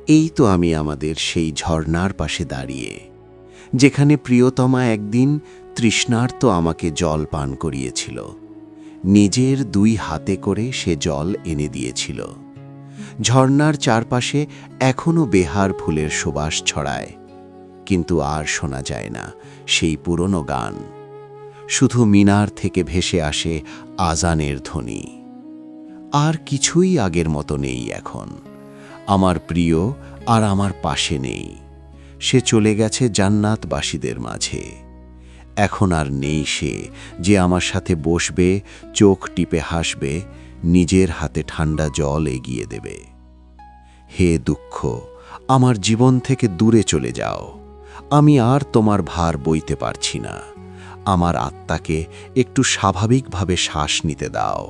এই তো আমি আমাদের সেই ঝর্ণার পাশে দাঁড়িয়ে, যেখানে প্রিয়তমা একদিন তৃষ্ণার্ত আমাকে জল পান করিয়েছিল। নিজের 2 হাতে করে সে জল এনে দিয়েছিল। ঝর্ণার চারপাশে এখনো বেহার ফুলের সুবাস ছড়ায়, কিন্তু আর শোনা যায় না সেই পুরনো গান। শুধু মিনার থেকে ভেসে আসে আজানের ধ্বনি। আর কিছুই আগের মতো নেই এখন। আমার প্রিয় আর আমার পাশে নেই। সে চলে গেছে জান্নাতবাসীদের মাঝে। এখন আর নেই সে যে আমার সাথে বসবে, চোখ টিপে হাসবে, নিজের হাতে ঠান্ডা জল এগিয়ে দেবে। হে দুঃখ, আমার জীবন থেকে দূরে চলে যাও। আমি আর তোমার ভার বইতে পারছি না। আমার আত্মাকে একটু স্বাভাবিকভাবে শ্বাস নিতে দাও।